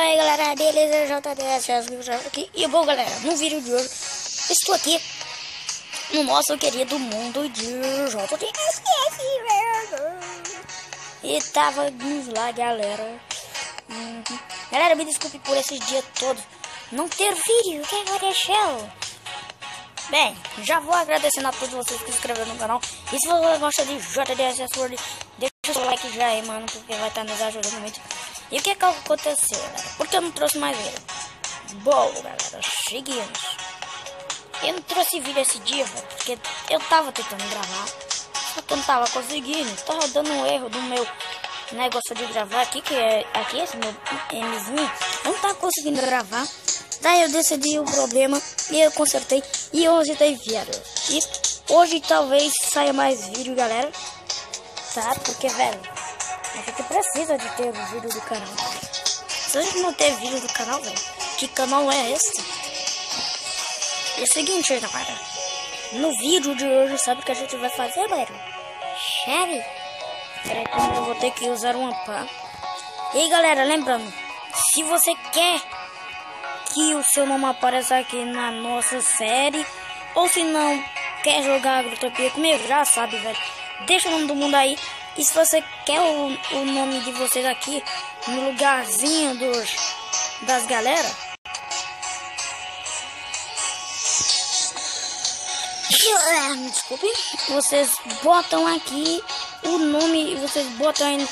aí galera, beleza? JDS aqui. E bom galera, no vídeo de hoje estou aqui no nosso querido mundo de JDS. E tava lá galera. Galera, me desculpe por esses dias todos não ter vídeo, que aconteceu? Bem, já vou agradecendo a todos vocês que se inscreveram no canal. E se você gosta de JDS World, deixa o seu like já aí, mano, porque vai estar nos ajudando muito. E o que aconteceu, galera? Porque eu não trouxe mais vídeo? Bom, galera, seguimos. Eu não trouxe vídeo esse dia, velho, porque eu tava tentando gravar, só que eu não tava conseguindo. Tava dando um erro do meu negócio de gravar aqui, que é aqui, esse meu Mzinho. Eu não tava conseguindo gravar. Daí eu decidi o problema e eu consertei. E hoje tem vídeo. E hoje talvez saia mais vídeo, galera. Tá? Porque, velho, a gente precisa de ter o vídeo do canal. Se a gente não ter vídeo do canal, velho, que canal é esse? É o seguinte, galera. No vídeo de hoje, sabe o que a gente vai fazer, velho? Chave. Peraí, eu vou ter que usar uma pá. E aí, galera, lembrando, se você quer que o seu nome apareça aqui na nossa série, ou se não quer jogar Agrotopia comigo, já sabe, velho, deixa o nome do mundo aí. E se você quer o nome de vocês aqui no lugarzinho das galera, me desculpe, vocês botam aqui o nome, vocês botam aí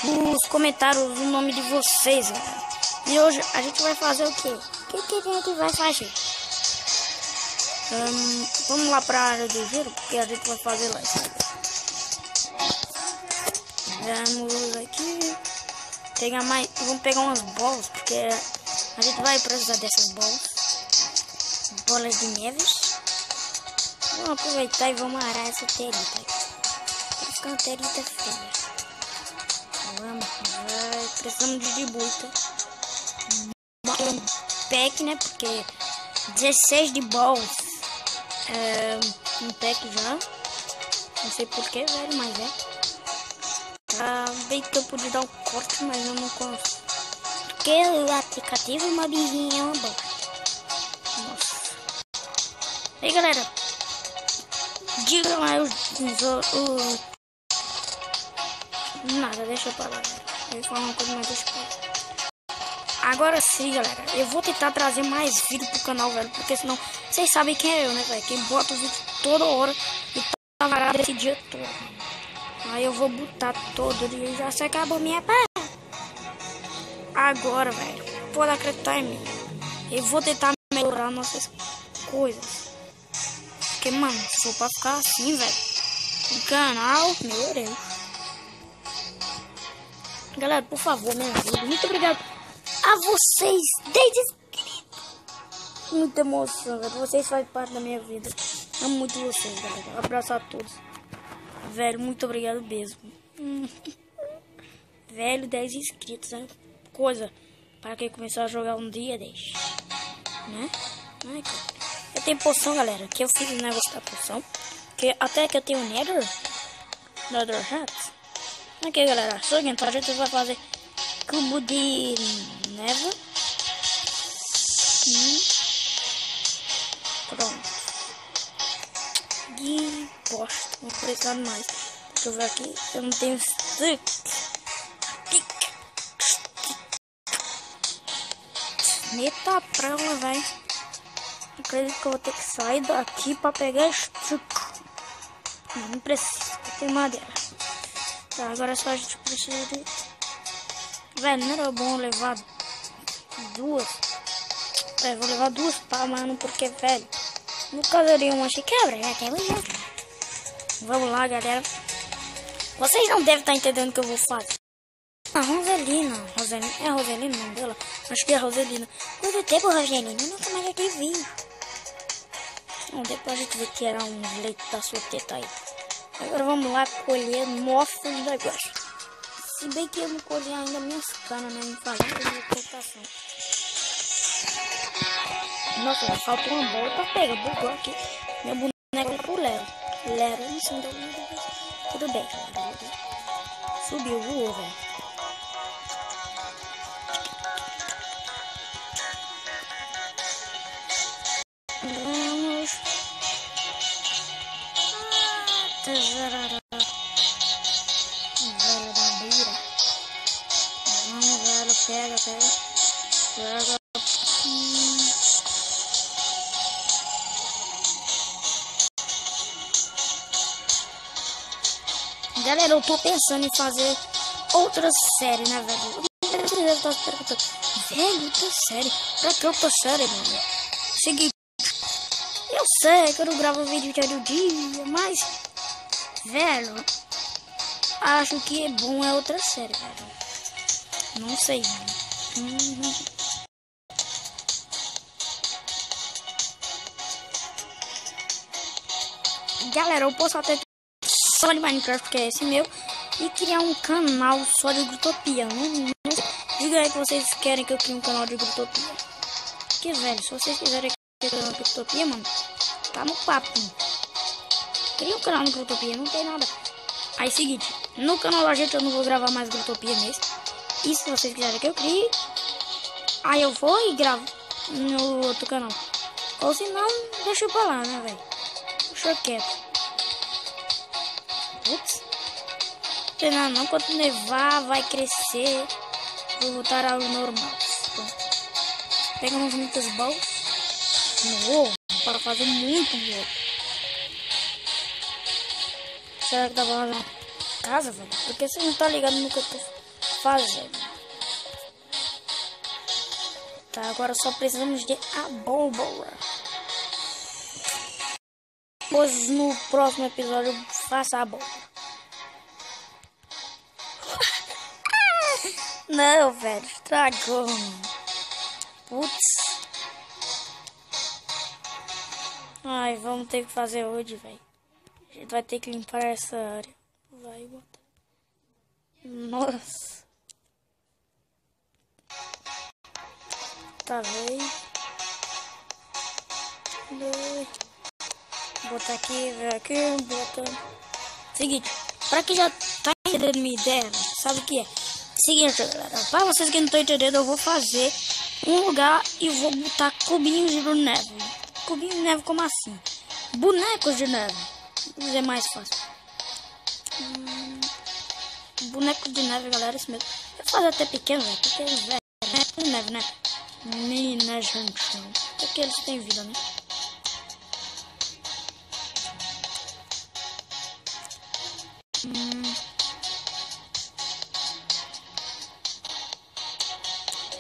nos comentários o nome de vocês, galera. E hoje a gente vai fazer o quê? O que a gente vai fazer? Vamos lá pra área do giro, porque a gente vai fazer lá. Vamos aqui. Pegar mais. Vamos pegar umas bolas, porque a gente vai precisar dessas bolas. Bolas de neves. Vamos aproveitar e vamos arar essa terita. Vai ficar uma terita feia. Vamos, precisamos de buita. Um pack, né? Porque 16 de balls é um pack já. Não sei porquê, velho, mas é. Bem que eu podia dar um corte, mas eu não consigo. Porque o aplicativo e mobzinho é uma bosta. Nossa. E aí, galera, digam aí nada, deixa eu falar. Eu ia falar uma coisa, mas deixa eu falar. Agora sim, galera, eu vou tentar trazer mais vídeo pro canal, velho, porque senão vocês sabem quem é eu, né, velho, quem bota o vídeo toda hora e tá varado esse dia todo. Aí eu vou botar todo dia e já se acabou minha paz. Agora, velho, pode acreditar em mim, eu vou tentar melhorar nossas coisas. Porque, mano, se for pra ficar assim, velho, o canal, meu Deus. Galera, por favor, me ajuda. Muito obrigado a vocês, 10 inscritos. Muita emoção, velho. Vocês fazem parte da minha vida. Amo muito vocês, galera. Um abraço a todos. Velho, muito obrigado mesmo. Velho, 10 inscritos, né? Coisa para quem começar a jogar um dia, deixa. Né? Ai, cara. Eu tenho poção, galera. Que eu fiz o negócio da poção. Que até que eu tenho Nether Hats. Aqui, galera. Então a gente vai fazer cubo de neve. Pronto. E bosta, não vou precisar mais. Deixa eu ver aqui. Eu não tenho stick. Eita prela, velho. Acredito que eu vou ter que sair daqui pra pegar stick. Não precisa, tem madeira. Tá, agora só a gente precisa de... Velho, não era bom levar duas. Vou levar duas pá, mano, porque, velho, no caso eu uma se quebra, já tem um. Vamos lá, galera. Vocês não devem estar entendendo o que eu vou fazer. A Roselina. É a Roselina o nome dela? Acho que é a Roselina. Quanto tempo, Roselina? Eu nunca mais te vi. Não, depois a gente vê que era um leite da sua teta aí. Agora vamos lá colher mofos do negócio. Se bem que eu não colhi ainda minhas canas, né? Me falando de vegetação. Nossa, faltou uma bola pra pegar. Bugou aqui. Meu boneco é pro Lero. Lero, não sei onde. Tudo bem. Subiu, voou, velho. Velho da beira. Vamos, velho, pega. Galera, eu tô pensando em fazer outra série, né, velho? Você deve estar se perguntando, velho, outra série? Pra que outra série, mano? Seguinte, eu sei que eu não gravo vídeo todo dia, mas, velho, acho que é bom é outra série, velho. Não sei, mano. Galera, eu posso até só de Minecraft, que é esse meu, e criar um canal só de Grutopia. Diga aí que vocês querem que eu crie um canal de Grutopia. Que, velho, se vocês quiserem que eu crie um canal de Grutopia, mano, tá no papo. Cria um canal de Grutopia, não tem nada. Aí, seguinte, no canal da gente eu não vou gravar mais Grutopia mesmo. E se vocês quiserem que eu crie, aí eu vou e gravo no outro canal. Ou se não, deixa eu pra lá, né, velho? Deixa quieto. Ups. Não, quando nevar vai crescer. Vou voltar ao normal. Pegamos muitas bolas. No para fazer muito bolo. Será que dá pra fazer na casa, velho? Porque você não tá ligado no que eu tô fazendo. Tá, agora só precisamos de abóbora. Pois no próximo episódio eu faço a abóbora. Não, velho, estragou. Putz. Ai, vamos ter que fazer hoje, velho. A gente vai ter que limpar essa área. Vai botar. Nossa. Tá, velho. Botar aqui, bota. Seguinte, pra quem já tá entendendo minha ideia, sabe o que é? Seguinte, galera, pra vocês que não estão entendendo, eu vou fazer um lugar e vou botar cubinhos de neve. Cubinhos de neve, como assim? Bonecos de neve. Vou dizer mais fácil. Boneco de neve, galera, isso mesmo. Eu vou fazer até pequeno, velho, porque eles, velho, é neve, né? Né, gente, não. Porque eles têm vida, né?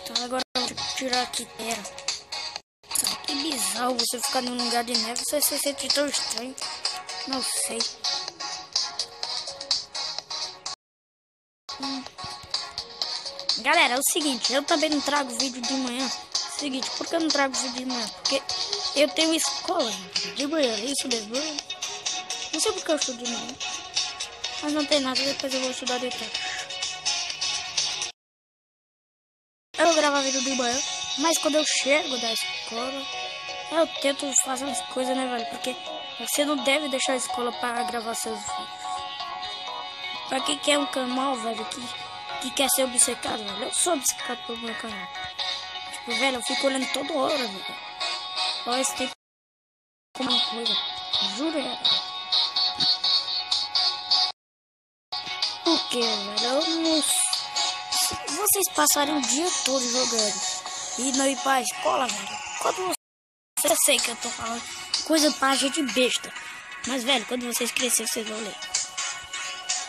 Então agora eu vou tirar aqui terra. Que bizarro você ficar num lugar de neve. Você se sente tão estranho. Não sei. Galera, é o seguinte, eu também não trago vídeo de manhã. Seguinte, por que eu não trago vídeo de manhã? Porque eu tenho escola de manhã, isso mesmo. Não sei porque eu estudo de manhã. Mas não tem nada, depois eu vou estudar de tarde. Eu vou gravar vídeo de manhã, mas quando eu chego da escola, eu tento fazer umas coisas, né, velho? Porque você não deve deixar a escola para gravar seus vídeos. Pra quem quer um canal, velho, que quer ser obcecado, velho, eu sou obcecado pelo meu canal. Tipo, velho, eu fico olhando toda hora, velho. Olha esse tempo como uma coisa. Juro, velho. Por que, velho? Eu não... Se vocês passarem o dia todo jogando e não ir pra escola, velho, quando vocês... Eu sei que eu tô falando coisa pra gente besta. Mas, velho, quando vocês crescerem, vocês vão ler.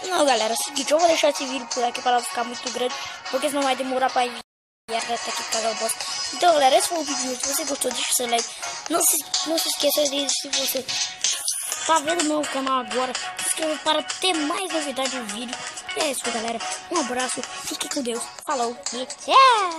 Não, galera, é o seguinte, eu vou deixar esse vídeo por aqui para não ficar muito grande, porque senão vai demorar pra enviar até aqui para o bosta. Então, galera, esse foi o vídeo. Se você gostou, deixa seu like. Não se esqueça de, se você tá vendo meu canal agora, se inscreva para ter mais novidade de vídeo. E é isso, galera. Um abraço, fique com Deus, falou e tchau!